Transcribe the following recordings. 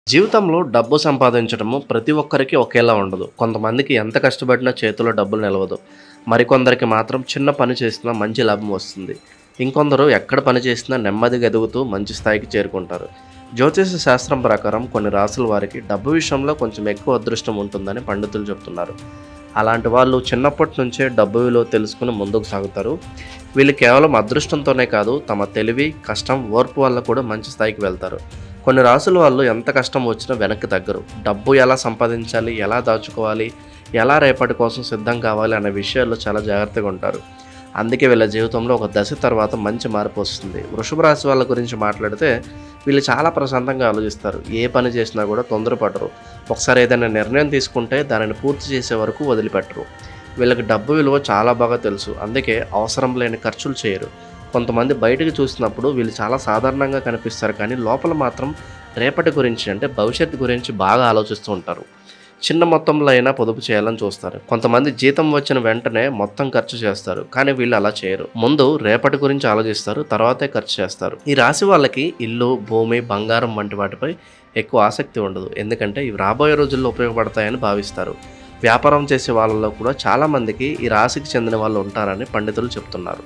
జీవితంలో డబ్బు సంపాదించడము ప్రతి ఒక్కరికి ఒకేలా ఉండదు. కొంతమందికి ఎంత కష్టపడినా చేతిలో డబ్బులు నిలవదు. మరికొందరికి మాత్రం చిన్న పని చేసినా మంచి లాభం వస్తుంది. ఇంకొందరు ఎక్కడ పని చేసినా నెమ్మదిగా ఎదుగుతూ మంచి స్థాయికి చేరుకుంటారు. జ్యోతిష శాస్త్రం ప్రకారం కొన్ని రాసుల వారికి డబ్బు విషయంలో కొంచెం ఎక్కువ అదృష్టం ఉంటుందని పండితులు చెప్తున్నారు. అలాంటి వాళ్ళు చిన్నప్పటి నుంచే డబ్బు విలువ తెలుసుకుని ముందుకు సాగుతారు. వీళ్ళు కేవలం అదృష్టంతోనే కాదు, తమ తెలివి, కష్టం, ఓర్పు వల్ల కూడా మంచి స్థాయికి వెళ్తారు. కొన్ని రాసుల వాళ్ళు ఎంత కష్టం వచ్చినా వెనక్కి తగ్గరు. డబ్బు ఎలా సంపాదించాలి, ఎలా దాచుకోవాలి, ఎలా రేపటి కోసం సిద్ధం కావాలి అనే విషయాల్లో చాలా జాగ్రత్తగా ఉంటారు. అందుకే వీళ్ళ జీవితంలో ఒక దశ తర్వాత మంచి మార్పు వస్తుంది. వృషభ రాశి వాళ్ళ గురించి మాట్లాడితే వీళ్ళు చాలా ప్రశాంతంగా ఆలోచిస్తారు. ఏ పని చేసినా కూడా తొందరపడరు. ఒకసారి ఏదైనా నిర్ణయం తీసుకుంటే దానిని పూర్తి చేసే వరకు వదిలిపెట్టరు. వీళ్ళకి డబ్బు విలువ చాలా బాగా తెలుసు. అందుకే అవసరం లేని ఖర్చులు చేయరు. కొంతమంది బయటకు చూసినప్పుడు వీళ్ళు చాలా సాధారణంగా కనిపిస్తారు, కానీ లోపల మాత్రం రేపటి గురించి అంటే భవిష్యత్తు గురించి బాగా ఆలోచిస్తూ ఉంటారు. చిన్న మొత్తంలో అయినా పొదుపు చేయాలని చూస్తారు. కొంతమంది జీతం వచ్చిన వెంటనే మొత్తం ఖర్చు చేస్తారు, కానీ వీళ్ళు అలా చేయరు. ముందు రేపటి గురించి ఆలోచిస్తారు, తర్వాతే ఖర్చు చేస్తారు. ఈ రాశి వాళ్ళకి ఇల్లు, భూమి, బంగారం వంటి వాటిపై ఎక్కువ ఆసక్తి ఉండదు. ఎందుకంటే ఇవి రాబోయే రోజుల్లో ఉపయోగపడతాయని భావిస్తారు. వ్యాపారం చేసే వాళ్ళలో కూడా చాలామందికి ఈ రాశికి చెందిన వాళ్ళు ఉంటారని పండితులు చెప్తున్నారు.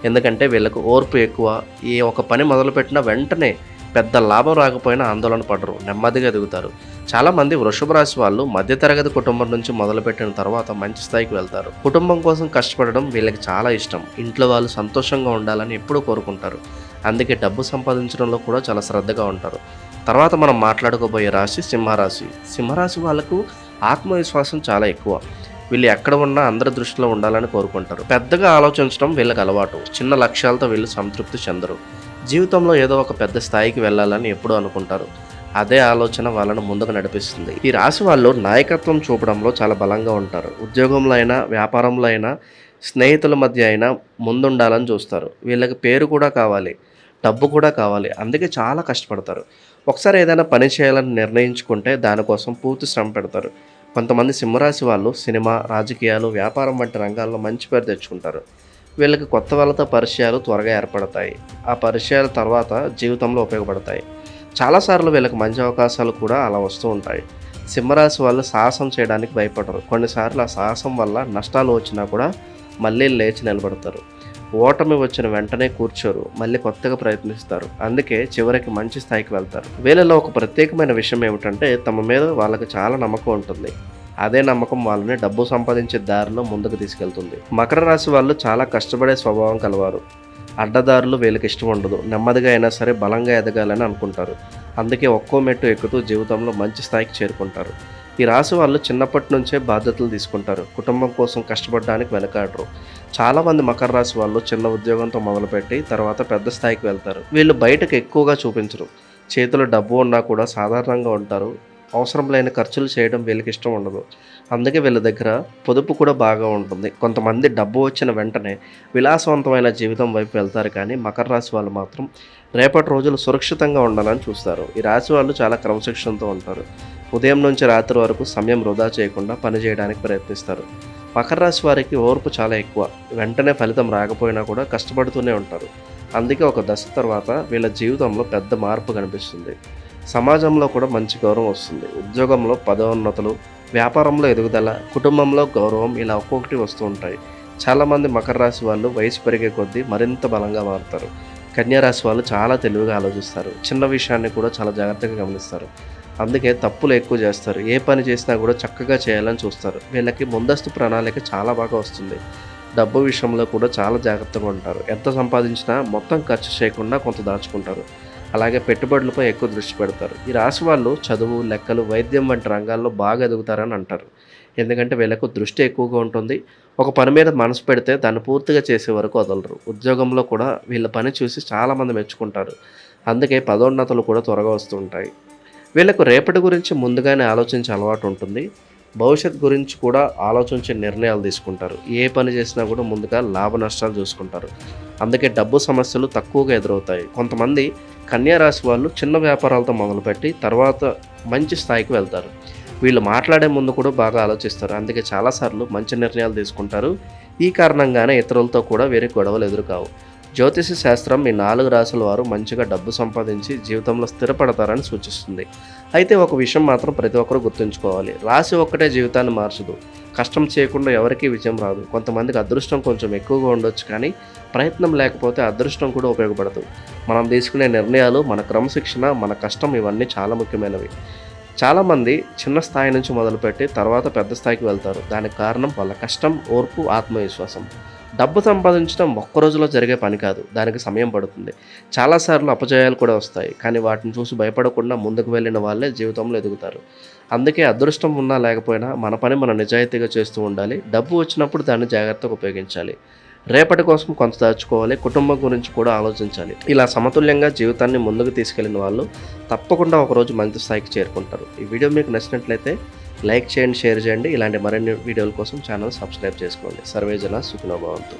ఎందుకంటే వీళ్ళకు ఓర్పు ఎక్కువ. ఏ ఒక పని మొదలుపెట్టిన వెంటనే పెద్ద లాభం రాకపోయినా ఆందోళన పడరు, నెమ్మదిగా ఎదుగుతారు. చాలామంది వృషభ రాశి వాళ్ళు మధ్యతరగతి కుటుంబం నుంచి మొదలుపెట్టిన తర్వాత మంచి స్థాయికి వెళ్తారు. కుటుంబం కోసం కష్టపడడం వీళ్ళకి చాలా ఇష్టం. ఇంట్లో వాళ్ళు సంతోషంగా ఉండాలని ఎప్పుడూ కోరుకుంటారు. అందుకే డబ్బు సంపాదించడంలో కూడా చాలా శ్రద్ధగా ఉంటారు. తర్వాత మనం మాట్లాడుకోబోయే రాశి సింహరాశి. సింహరాశి వాళ్ళకు ఆత్మవిశ్వాసం చాలా ఎక్కువ. వీళ్ళు ఎక్కడ ఉన్నా అందరి దృష్టిలో ఉండాలని కోరుకుంటారు. పెద్దగా ఆలోచించడం వీళ్ళకి అలవాటు. చిన్న లక్ష్యాలతో వీళ్ళు సంతృప్తి చెందరు. జీవితంలో ఏదో ఒక పెద్ద స్థాయికి వెళ్ళాలని ఎప్పుడూ అనుకుంటారు. అదే ఆలోచన వాళ్ళను ముందుకు నడిపిస్తుంది. ఈ రాశి వాళ్ళు నాయకత్వం చూపడంలో చాలా బలంగా ఉంటారు. ఉద్యోగంలో అయినా, వ్యాపారంలో అయినా, స్నేహితుల మధ్య అయినా ముందుండాలని చూస్తారు. వీళ్ళకి పేరు కూడా కావాలి, డబ్బు కూడా కావాలి. అందుకే చాలా కష్టపడతారు. ఒకసారి ఏదైనా పని చేయాలని నిర్ణయించుకుంటే దానికోసం పూర్తి శ్రమ పెడతారు. కొంతమంది సింహరాశి వాళ్ళు సినిమా, రాజకీయాలు, వ్యాపారం వంటి రంగాల్లో మంచి పేరు తెచ్చుకుంటారు. వీళ్ళకి కొత్త వాళ్ళతో పరిచయాలు త్వరగా ఏర్పడతాయి. ఆ పరిచయాల తర్వాత జీవితంలో ఉపయోగపడతాయి. చాలాసార్లు వీళ్ళకి మంచి అవకాశాలు కూడా అలా వస్తూ ఉంటాయి. సింహరాశి వాళ్ళు సాహసం చేయడానికి భయపడరు. కొన్నిసార్లు ఆ సాహసం వల్ల నష్టాలు వచ్చినా కూడా మళ్ళీ లేచి నిలబడతారు. ఓటమి వచ్చిన వెంటనే కూర్చోరు, మళ్ళీ కొత్తగా ప్రయత్నిస్తారు. అందుకే చివరికి మంచి స్థాయికి వెళ్తారు. వీళ్ళలో ఒక ప్రత్యేకమైన విషయం ఏమిటంటే తమ మీద వాళ్ళకి చాలా నమ్మకం ఉంటుంది. అదే నమ్మకం వాళ్ళని డబ్బు సంపాదించే దారిలో ముందుకు తీసుకెళ్తుంది. మకర రాశి వాళ్ళు చాలా కష్టపడే స్వభావం కలవారు. అడ్డదారులు వీళ్ళకి ఇష్టం ఉండదు. నెమ్మదిగా అయినా సరే బలంగా ఎదగాలని అనుకుంటారు. అందుకే ఒక్కో మెట్టు ఎక్కుతూ జీవితంలో మంచి స్థాయికి చేరుకుంటారు. ఈ రాశి వాళ్ళు చిన్నప్పటి నుంచే బాధ్యతలు తీసుకుంటారు. కుటుంబం కోసం కష్టపడడానికి వెనకాడరు. చాలామంది మకర రాశి వాళ్ళు చిన్న ఉద్యోగంతో మొదలుపెట్టి తర్వాత పెద్ద స్థాయికి వెళ్తారు. వీళ్ళు బయటకు ఎక్కువగా చూపించరు. చేతిలో డబ్బు ఉన్నా కూడా సాధారణంగా ఉంటారు. అవసరం లేని ఖర్చులు చేయడం వీళ్ళకి ఇష్టం ఉండదు. అందుకే వీళ్ళ దగ్గర పొదుపు కూడా బాగా ఉంటుంది. కొంతమంది డబ్బు వచ్చిన వెంటనే విలాసవంతమైన జీవితం వైపు వెళ్తారు, కానీ మకర రాశి వాళ్ళు మాత్రం రేపటి రోజులు సురక్షితంగా ఉండాలని చూస్తారు. ఈ రాశి వాళ్ళు చాలా క్రమశిక్షణతో ఉంటారు. ఉదయం నుంచి రాత్రి వరకు సమయం వృధా చేయకుండా పని చేయడానికి ప్రయత్నిస్తారు. మకర రాశి వారికి ఓర్పు చాలా ఎక్కువ. వెంటనే ఫలితం రాకపోయినా కూడా కష్టపడుతూనే ఉంటారు. అందుకే ఒక దశ తర్వాత వీళ్ళ జీవితంలో పెద్ద మార్పు కనిపిస్తుంది. సమాజంలో కూడా మంచి గౌరవం వస్తుంది. ఉద్యోగంలో పదోన్నతులు, వ్యాపారంలో ఎదుగుదల, కుటుంబంలో గౌరవం ఇలా ఒక్కొక్కటి వస్తూ ఉంటాయి. చాలామంది మకర రాశి వాళ్ళు వయసు పెరిగే కొద్దీ మరింత బలంగా మారుతారు. కన్యా రాశి వాళ్ళు చాలా తెలివిగా ఆలోచిస్తారు. చిన్న విషయాన్ని కూడా చాలా జాగ్రత్తగా గమనిస్తారు. అందుకే తప్పులు ఎక్కువ చేస్తారు. ఏ పని చేసినా కూడా చక్కగా చేయాలని చూస్తారు. వీళ్ళకి ముందస్తు ప్రణాళిక చాలా బాగా వస్తుంది. డబ్బు విషయంలో కూడా చాలా జాగ్రత్తగా ఉంటారు. ఎంత సంపాదించినా మొత్తం ఖర్చు చేయకుండా కొంత దాచుకుంటారు. అలాగే పెట్టుబడులపై ఎక్కువ దృష్టి పెడతారు. ఈ రాశి వాళ్ళు చదువు, లెక్కలు, వైద్యం వంటి రంగాల్లో బాగా ఎదుగుతారని అంటారు. ఎందుకంటే వీళ్ళకు దృష్టి ఎక్కువగా ఉంటుంది. ఒక పని మీద మనసు పెడితే దాన్ని పూర్తిగా చేసే వరకు వదలరు. ఉద్యోగంలో కూడా వీళ్ళ పని చూసి చాలామంది మెచ్చుకుంటారు. అందుకే పదోన్నతులు కూడా త్వరగా వస్తూ ఉంటాయి. వీళ్ళకు రేపటి గురించి ముందుగానే ఆలోచించే అలవాటు ఉంటుంది. భవిష్యత్ గురించి కూడా ఆలోచించే నిర్ణయాలు తీసుకుంటారు. ఏ పని చేసినా కూడా ముందుగా లాభ నష్టాలు చూసుకుంటారు. అందుకే డబ్బు సమస్యలు తక్కువగా ఎదురవుతాయి. కొంతమంది కన్యా రాశి వాళ్ళు చిన్న వ్యాపారాలతో మొదలుపెట్టి తర్వాత మంచి స్థాయికి వెళ్తారు. వీళ్ళు మాట్లాడే ముందు కూడా బాగా ఆలోచిస్తారు. అందుకే చాలాసార్లు మంచి నిర్ణయాలు తీసుకుంటారు. ఈ కారణంగానే ఇతరులతో కూడా వేరే గొడవలు ఎదురుకావు. జ్యోతిష శాస్త్రం మీ 4 రాశుల వారు మంచిగా డబ్బు సంపాదించి జీవితంలో స్థిరపడతారని సూచిస్తుంది. అయితే ఒక విషయం మాత్రం ప్రతి ఒక్కరూ గుర్తుంచుకోవాలి. రాశి ఒక్కటే జీవితాన్ని మార్చదు. కష్టం చేయకుండా ఎవరికీ విజయం రాదు. కొంతమందికి అదృష్టం కొంచెం ఎక్కువగా ఉండొచ్చు, కానీ ప్రయత్నం లేకపోతే అదృష్టం కూడా ఉపయోగపడదు. మనం తీసుకునే నిర్ణయాలు, మన క్రమశిక్షణ, మన కష్టం ఇవన్నీ చాలా ముఖ్యమైనవి. చాలామంది చిన్న స్థాయి నుంచి మొదలుపెట్టి తర్వాత పెద్ద స్థాయికి వెళ్తారు. దానికి కారణం వాళ్ళ కష్టం, ఓర్పు, ఆత్మవిశ్వాసం. డబ్బు సంపాదించడం ఒక్క రోజులో జరిగే పని కాదు. దానికి సమయం పడుతుంది. చాలాసార్లు అపజయాలు కూడా వస్తాయి. కానీ వాటిని చూసి భయపడకుండా ముందుకు వెళ్ళిన వాళ్ళే జీవితంలో ఎదుగుతారు. అందుకే అదృష్టం ఉన్నా లేకపోయినా మన పని మనం నిజాయితీగా చేస్తూ ఉండాలి. డబ్బు వచ్చినప్పుడు దాన్ని జాగ్రత్తగా ఉపయోగించాలి. రేపటి కోసం కొంత దాచుకోవాలి. కుటుంబం గురించి కూడా ఆలోచించాలి. ఇలా సమతుల్యంగా జీవితాన్ని ముందుకు తీసుకెళ్లిన వాళ్ళు తప్పకుండా ఒకరోజు మంచి స్థాయికి చేరుకుంటారు. ఈ వీడియో మీకు నచ్చినట్లయితే లైక్ చేయండి, షేర్ చేయండి. ఇలాంటి మరిన్ని వీడియోల కోసం ఛానల్ సబ్స్క్రైబ్ చేసుకోండి. సర్వే జన సుఖినో భవంతు.